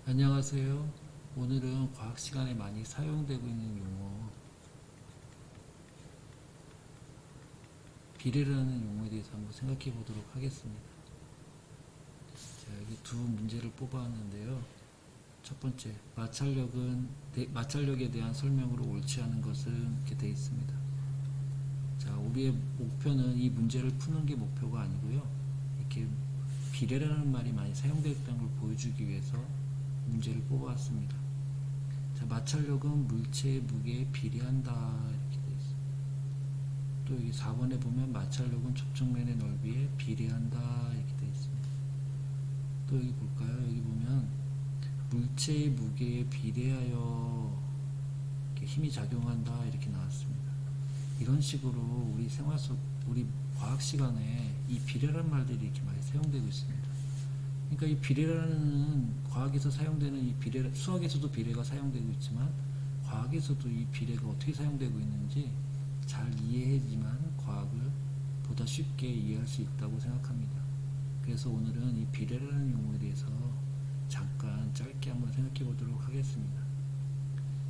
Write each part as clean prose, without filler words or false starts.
안녕하세요. 오늘은 과학 시간에 많이 사용되고 있는 용어 비례라는 용어에 대해서 한번 생각해 보도록 하겠습니다. 자, 여기 두 문제를 뽑아왔는데요. 첫 번째, 마찰력에 대한 설명으로 옳지 않은 것은 이렇게 되어 있습니다. 자, 우리의 목표는 이 문제를 푸는 게 목표가 아니고요. 이렇게 비례라는 말이 많이 사용되었다는 걸 보여주기 위해서 문제를 뽑아왔습니다. 자, 마찰력은 물체의 무게에 비례한다 이렇게 되어 있습니다. 또 여기 4번에 보면 마찰력은 접촉면의 넓이에 비례한다 이렇게 되어 있습니다. 또 여기 볼까요? 여기 보면 물체의 무게에 비례하여 이렇게 힘이 작용한다 이렇게 나왔습니다. 이런 식으로 우리 생활 속 우리 과학 시간에 이 비례라는 말들이 이렇게 많이 사용되고 있습니다. 그러니까 이 비례라는 과학에서 사용되는 이 비례, 수학에서도 비례가 사용되고 있지만 과학에서도 이 비례가 어떻게 사용되고 있는지 잘 이해해야지만 과학을 보다 쉽게 이해할 수 있다고 생각합니다. 그래서 오늘은 이 비례라는 용어에 대해서 잠깐 짧게 한번 생각해 보도록 하겠습니다.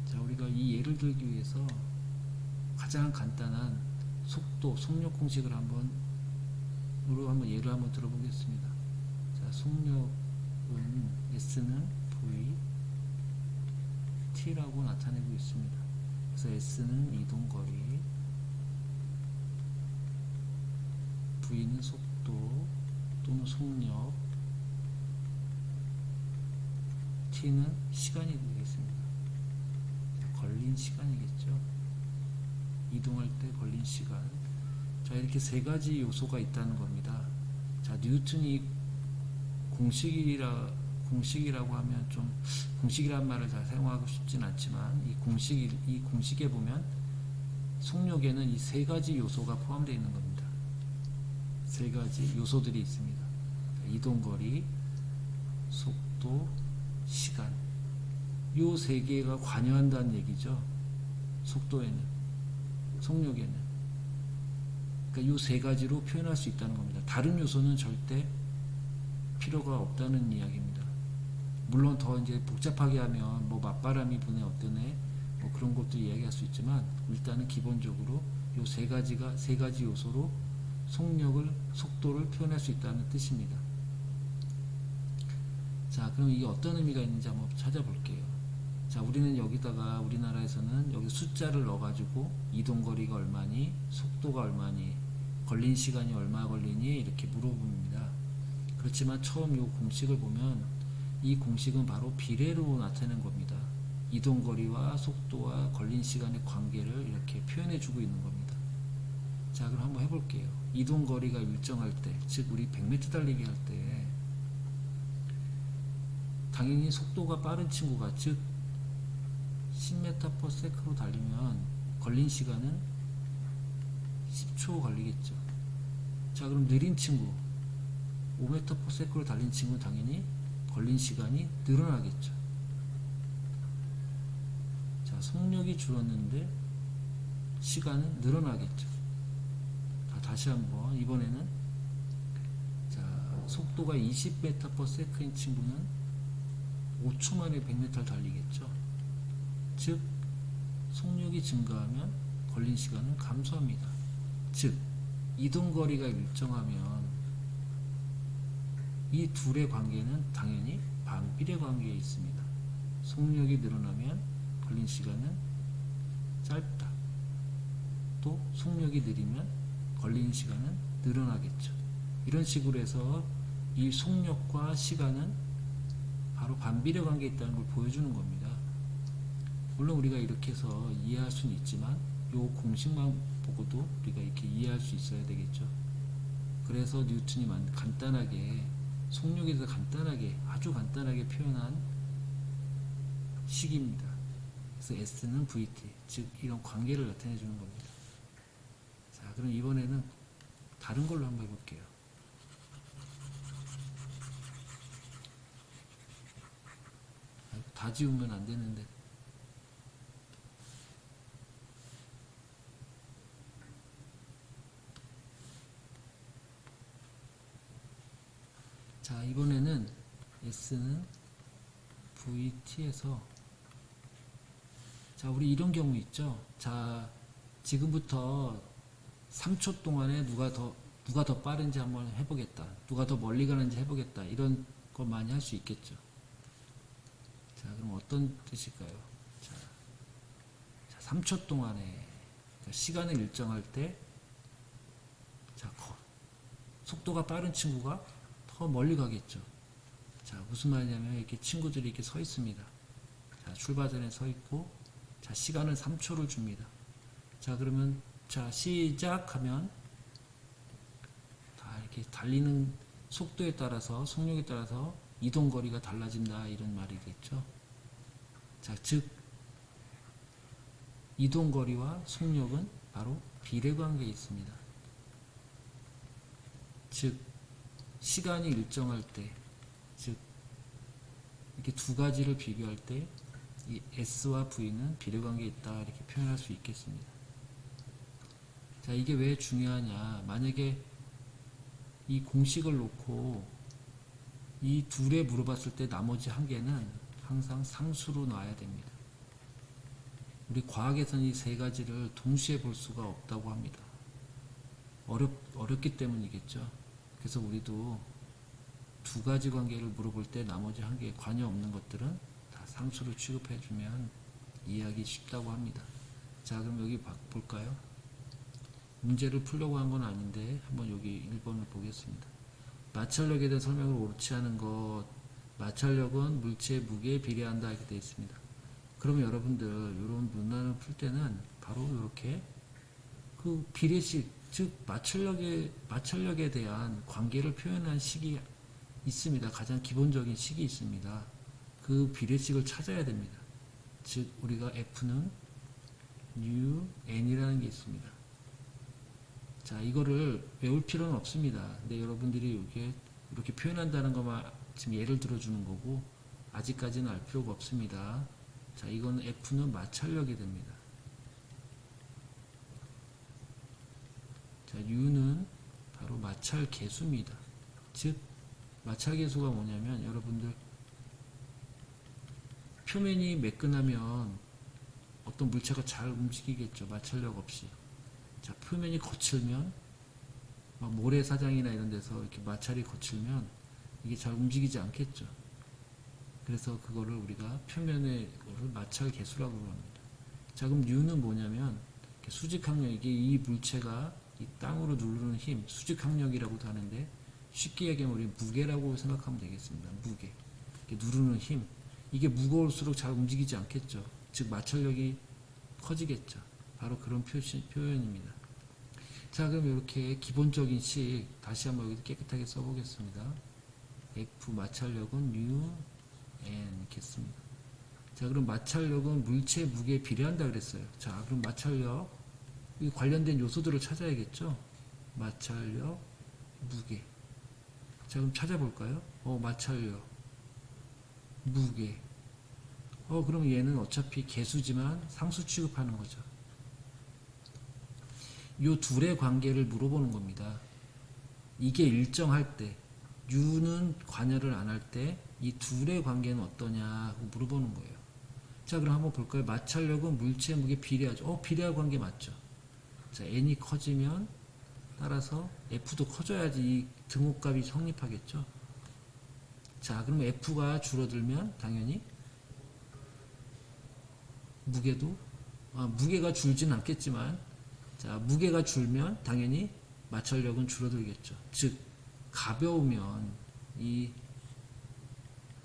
자, 우리가 이 예를 들기 위해서 가장 간단한 속도, 속력 공식을 한번 예를 한번 들어보겠습니다. 자, 속력은 S는 V, T라고 나타내고 있습니다. 그래서 S는 이동거리, V는 속도 또는 속력, T는 시간이 되겠습니다. 걸린 시간이겠죠. 이동할 때 걸린 시간. 자, 이렇게 세 가지 요소가 있다는 겁니다. 자, 뉴턴이 공식이라고 하면 좀 공식이라는 말을 잘 사용하고 싶진 않지만 이 공식에 보면 속력에는 이 세 가지 요소가 포함되어 있는 겁니다. 세 가지 요소들이 있습니다. 자, 이동거리, 속도, 시간. 요 세 개가 관여한다는 얘기죠. 속도에는, 속력에는. 그러니까 요 세 가지로 표현할 수 있다는 겁니다. 다른 요소는 절대 필요가 없다는 이야기입니다. 물론 더 이제 복잡하게 하면 뭐 맞바람이 부네 어떠네 뭐 그런 것도 이야기할 수 있지만 일단은 기본적으로 요 세 가지 요소로 속도를 표현할 수 있다는 뜻입니다. 자, 그럼 이게 어떤 의미가 있는지 한번 찾아볼게요. 자, 우리는 여기다가 우리나라에서는 여기 숫자를 넣어가지고 이동거리가 얼마니, 속도가 얼마니, 걸린 시간이 얼마 걸리니 이렇게 물어봅니다. 그렇지만 처음 이 공식을 보면 이 공식은 바로 비례로 나타낸 겁니다. 이동거리와 속도와 걸린 시간의 관계를 이렇게 표현해주고 있는 겁니다. 자, 그럼 한번 해볼게요. 이동거리가 일정할 때, 즉 우리 100m 달리기 할 때 당연히 속도가 빠른 친구가 즉 10m/s로 달리면 걸린 시간은 10초 걸리겠죠. 자, 그럼 느린 친구 5m/s로 달린 친구는 당연히 걸린 시간이 늘어나겠죠. 자, 속력이 줄었는데 시간은 늘어나겠죠. 자, 다시 한번 이번에는 자, 속도가 20m/s인 친구는 5초 만에 100m를 달리겠죠. 즉 속력이 증가하면 걸린 시간은 감소합니다. 즉 이동거리가 일정하면 이 둘의 관계는 당연히 반비례 관계에 있습니다. 속력이 늘어나면 걸린 시간은 짧다. 또 속력이 느리면 걸린 시간은 늘어나겠죠. 이런 식으로 해서 이 속력과 시간은 바로 반비례 관계에 있다는 걸 보여주는 겁니다. 물론 우리가 이렇게 해서 이해할 수는 있지만 이 공식만 보고도 우리가 이렇게 이해할 수 있어야 되겠죠. 그래서 뉴턴이 간단하게 속력에 대해서 아주 간단하게 표현한 식입니다. 그래서 S는 VT, 즉 이런 관계를 나타내 주는 겁니다. 자, 그럼 이번에는 다른 걸로 한번 해볼게요. 다 지우면 안 되는데. 자, 이번에는 S는 VT에서 자, 우리 이런 경우 있죠. 자, 지금부터 3초 동안에 누가 더 빠른지 한번 해보겠다. 누가 더 멀리 가는지 해보겠다. 이런 거 많이 할 수 있겠죠. 자, 그럼 어떤 뜻일까요? 자, 3초 동안에 시간을 일정할 때, 자, 속도가 빠른 친구가 더 멀리 가겠죠. 자, 무슨 말이냐면 이렇게 친구들이 이렇게 서 있습니다. 자, 출발선에 서 있고, 자, 시간은 3초를 줍니다. 자, 그러면 자, 시작하면 다 이렇게 달리는 속도에 따라서 속력에 따라서 이동 거리가 달라진다 이런 말이겠죠. 자, 즉 이동 거리와 속력은 바로 비례 관계에 있습니다. 즉 시간이 일정할 때, 즉 이렇게 두 가지를 비교할 때 이 S와 V는 비례 관계에 있다 이렇게 표현할 수 있겠습니다. 자, 이게 왜 중요하냐? 만약에 이 공식을 놓고 이 둘에 물어봤을 때 나머지 한 개는 항상 상수로 놔야 됩니다. 우리 과학에서는 이 세 가지를 동시에 볼 수가 없다고 합니다. 어렵기 때문이겠죠. 그래서 우리도 두 가지 관계를 물어볼 때 나머지 한 개에 관여 없는 것들은 다 상수로 취급해주면 이해하기 쉽다고 합니다. 자, 그럼 여기 볼까요? 문제를 풀려고 한 건 아닌데 한번 여기 1번을 보겠습니다. 마찰력에 대한 설명을 옳지 않은 것. 마찰력은 물체의 무게에 비례한다 이렇게 되어 있습니다. 그러면 여러분들 이런 문항을 풀 때는 바로 이렇게 그 비례식, 즉 마찰력에 대한 관계를 표현한 식이 있습니다. 가장 기본적인 식이 있습니다. 그 비례식을 찾아야 됩니다. 즉 우리가 F는 U, N이라는 게 있습니다. 자, 이거를 외울 필요는 없습니다. 근데 여러분들이 이렇게 표현한다는 것만 지금 예를 들어주는 거고, 아직까지는 알 필요가 없습니다. 자, 이건 F는 마찰력이 됩니다. 자, U는 바로 마찰 계수입니다. 즉, 마찰 계수가 뭐냐면, 여러분들, 표면이 매끈하면 어떤 물체가 잘 움직이겠죠. 마찰력 없이. 자, 표면이 거칠면 모래사장이나 이런 데서 이렇게 마찰이 거칠면 이게 잘 움직이지 않겠죠. 그래서 그거를 우리가 표면의 마찰 계수라고 합니다. 자, 그럼 U는 뭐냐면 수직항력, 이게 이 물체가 이 땅으로 누르는 힘, 수직항력이라고도 하는데 쉽게 얘기하면 우리 무게라고 생각하면 되겠습니다. 무게. 이렇게 누르는 힘. 이게 무거울수록 잘 움직이지 않겠죠. 즉 마찰력이 커지겠죠. 바로 그런 표현입니다. 자, 그럼 이렇게 기본적인 식 다시 한번 여기 깨끗하게 써보겠습니다. F 마찰력은 U, N 이렇게 씁니다. 자, 그럼 마찰력은 물체 무게에 비례한다 그랬어요. 자, 그럼 마찰력, 이 관련된 요소들을 찾아야겠죠. 마찰력, 무게. 자, 그럼 찾아볼까요? 마찰력, 무게. 그럼 얘는 어차피 개수지만 상수 취급하는 거죠. 요 둘의 관계를 물어보는 겁니다. 이게 일정할 때, U는 관여를 안 할 때 이 둘의 관계는 어떠냐 물어보는 거예요. 자, 그럼 한번 볼까요? 마찰력은 물체 무게 비례하죠. 비례할 관계 맞죠? 자, N이 커지면 따라서 F도 커져야지 이 등호값이 성립하겠죠. 자, 그럼 F가 줄어들면 당연히 무게도 무게가 줄지는 않겠지만, 자, 무게가 줄면 당연히 마찰력은 줄어들겠죠. 즉 가벼우면 이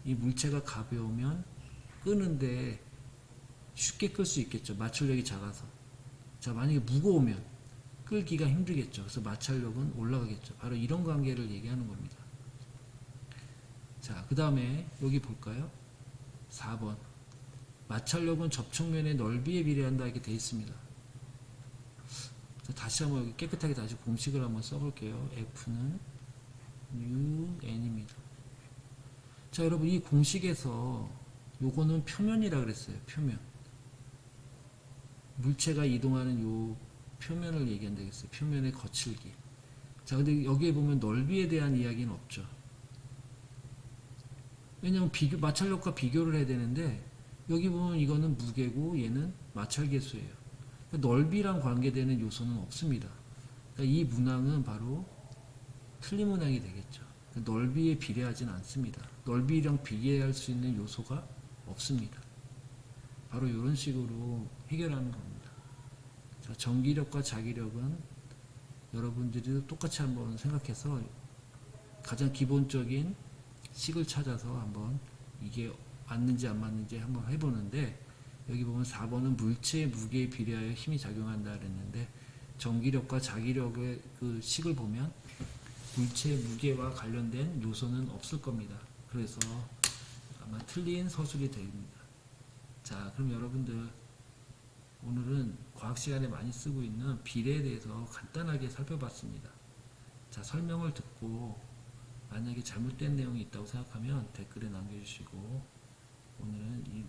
물체가 가벼우면 끄는데 쉽게 끌 수 있겠죠. 마찰력이 작아서. 자, 만약에 무거우면 끌기가 힘들겠죠. 그래서 마찰력은 올라가겠죠. 바로 이런 관계를 얘기하는 겁니다. 자, 그 다음에 여기 볼까요? 4번. 마찰력은 접촉면의 넓이에 비례한다 이렇게 되어 있습니다. 자, 다시 한번 여기 깨끗하게 다시 공식을 한번 써볼게요. F는 UN입니다. 자, 여러분 이 공식에서 요거는 표면이라 그랬어요. 표면. 물체가 이동하는 요 표면을 얘기한다 그랬어요. 표면의 거칠기. 자, 근데 여기에 보면 넓이에 대한 이야기는 없죠. 왜냐면 마찰력과 비교를 해야 되는데 여기 보면 이거는 무게고 얘는 마찰계수예요. 그러니까 넓이랑 관계되는 요소는 없습니다. 그러니까 이 문항은 바로 틀린 문항이 되겠죠. 그러니까 넓이에 비례하지는 않습니다. 넓이랑 비례할 수 있는 요소가 없습니다. 바로 이런 식으로 해결하는 겁니다. 자, 전기력과 자기력은 여러분들이 똑같이 한번 생각해서 가장 기본적인 식을 찾아서 한번 이게 맞는지 안 맞는지 한번 해보는데, 여기 보면 4번은 물체의 무게에 비례하여 힘이 작용한다 그랬는데, 전기력과 자기력의 그 식을 보면 물체의 무게와 관련된 요소는 없을 겁니다. 그래서 아마 틀린 서술이 됩니다. 자, 그럼 여러분들 오늘은 과학 시간에 많이 쓰고 있는 비례에 대해서 간단하게 살펴봤습니다. 자, 설명을 듣고 만약에 잘못된 내용이 있다고 생각하면 댓글에 남겨주시고, 오늘은 이